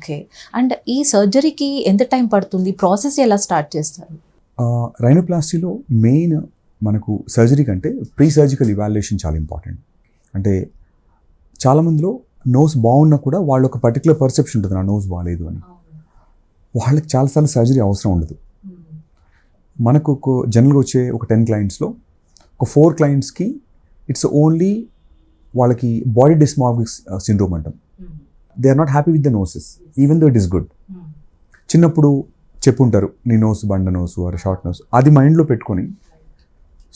Okay. And ఈ సర్జరీకి ఎంత టైం పడుతుంది? ప్రాసెస్ ఎలా స్టార్ట్ చేస్తారు? రైనోప్లాస్టీలో మెయిన్ మనకు సర్జరీ కంటే ప్రీ సర్జికల్ ఇవాల్యుయేషన్ చాలా ఇంపార్టెంట్. అంటే చాలామందిలో నోస్ బాగున్నా కూడా వాళ్ళ ఒక పర్టికులర్ పర్సెప్షన్ ఉంటుంది, నా నోస్ బాగాలేదు అని. వాళ్ళకి చాలాసార్లు సర్జరీ అవసరం ఉండదు. మనకు జనరల్గా వచ్చే ఒక 10 క్లయింట్స్లో ఒక 4 క్లయింట్స్కి ఇట్స్ ఓన్లీ వాళ్ళకి బాడీ డిస్మార్ఫిక్ సిండ్రోమ్ అంటాం. They are not happy with the noses even though it is good. చిన్నప్పుడు చెప్పుంటారు నీ నోస్ బండ నోసు ఆర్ షార్ట్ నోస్, అది మైండ్లో పెట్టుకొని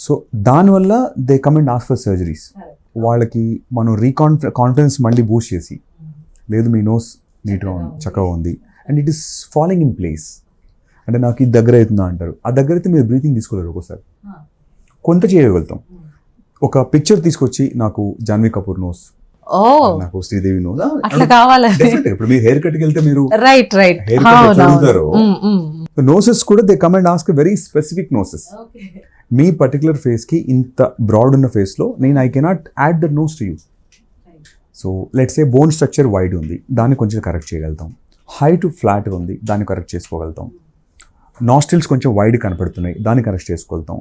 సో దానివల్ల they come and ask for surgeries. వాళ్ళకి మనం కాన్ఫిడెన్స్ మళ్ళీ బూస్ట్ చేసి, లేదు మీ నోస్ నీట్గా ఉంది, చక్కగా ఉంది and it is following in place. అంటే నాకు ఇది దగ్గర అవుతుందా అంటారు, ఆ దగ్గర అయితే మీరు బ్రీతింగ్ తీసుకోలేరు. ఒక్కోసారి కొంత చేయగలుగుతాం. ఒక పిక్చర్ తీసుకొచ్చి నాకు జాన్వీ కపూర్ నోస్, నాకు శ్రీదేవి నోస్ అట్లా కావాలి. ఇప్పుడు మీరు హెయిర్ కట్కి వెళ్తే మీరు రైట్ హెయిర్ కట్ అడుగుతారు. నోసెస్ కూడా they come and ask very specific noses. మీ పర్టికులర్ ఫేస్కి ఇంత బ్రాడ్ ఉన్న ఫేస్లో నేను I cannot add the nose to you. So let's a bone structure wide ఉంది, దాన్ని కొంచెం కరెక్ట్ చేయగలుగుతాం. హైట్ ఫ్లాట్ ఉంది, దాన్ని కరెక్ట్ చేసుకోగలుగుతాం. నాస్ట్రిల్స్ కొంచెం వైడ్ కనపడుతున్నాయి, దాన్ని కరెక్ట్ చేసుకోగలుగుతాం.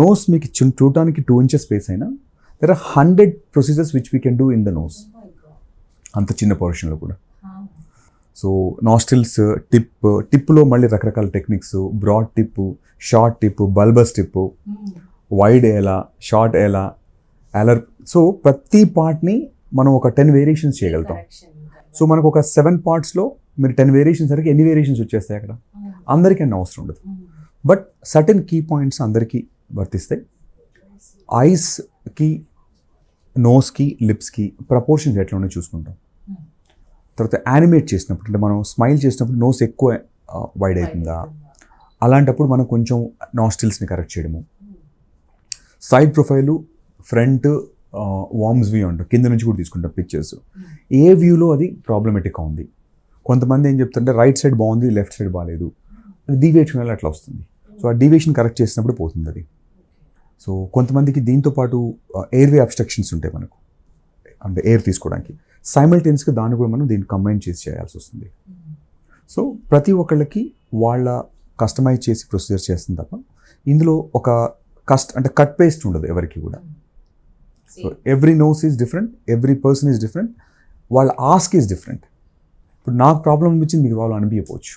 నోస్ మీకు చూడటానికి 2 inches స్పేస్ అయినా there are 100 procedures which we can do in the nose, అంత చిన్న పోర్షన్లో కూడా. సో నాస్ట్రిల్స్ టిప్లో మళ్ళీ రకరకాల techniques, broad tip, short tip, bulbous tip, wide ఎలా, షార్ట్ ఎలా, అలర్. సో ప్రతి పార్ట్ని మనం ఒక 10 వేరియేషన్స్ చేయగలుగుతాం. సో మనకు ఒక 7 partsలో మీరు 10 వేరియేషన్స్ సరికి ఎన్ని వేరియేషన్స్ వచ్చేస్తాయి అక్కడ? అందరికీ అన్న అవసరం ఉండదు. బట్ సర్టెన్ కీ పాయింట్స్ అందరికీ వర్తిస్తాయి. ఐస్కి, నోస్కి, లిప్స్కి ప్రపోర్షన్స్ ఎట్లా ఉన్నాయో చూసుకుంటాం. తర్వాత యానిమేట్ చేసినప్పుడు, అంటే మనం స్మైల్ చేసినప్పుడు నోస్ ఎక్కువ వైడ్ అవుతుందా, అలాంటప్పుడు మనం కొంచెం నాస్ట్రిల్స్ని కరెక్ట్ చేయడము. Side profile, front worms view అంటాం, కింద నుంచి కూడా తీసుకుంటాం పిక్చర్స్. ఏ వ్యూలో అది ప్రాబ్లమేటిక్గా ఉంది. కొంతమంది ఏం చెప్తుంటే రైట్ సైడ్ బాగుంది, లెఫ్ట్ సైడ్ బాగాలేదు, డీవియేషన్ వల్ల అట్లా వస్తుంది. సో ఆ డీవియేషన్ కరెక్ట్ చేసినప్పుడు పోతుంది అది. సో కొంతమందికి దీంతోపాటు ఎయిర్వే అబ్స్ట్రక్షన్స్ ఉంటాయి మనకు, అంటే ఎయిర్ తీసుకోవడానికి. సైమల్టేనియస్గా దాన్ని కూడా మనం దీన్ని కంబైన్ చేసి చేయాల్సి వస్తుంది. సో ప్రతి ఒక్కళ్ళకి వాళ్ళ కస్టమైజ్ చేసి ప్రొసీజర్ చేస్తుంది తప్ప ఇందులో ఒక అంటే కట్ పేస్ట్ ఉండదు ఎవరికి కూడా. So every nose is different, every person is different, వాళ్ళ ఆస్క్ ఈజ్ డిఫరెంట్. ఇప్పుడు నాకు ప్రాబ్లం అనిపించింది, మీకు వాళ్ళు అనిపించకపోవచ్చు.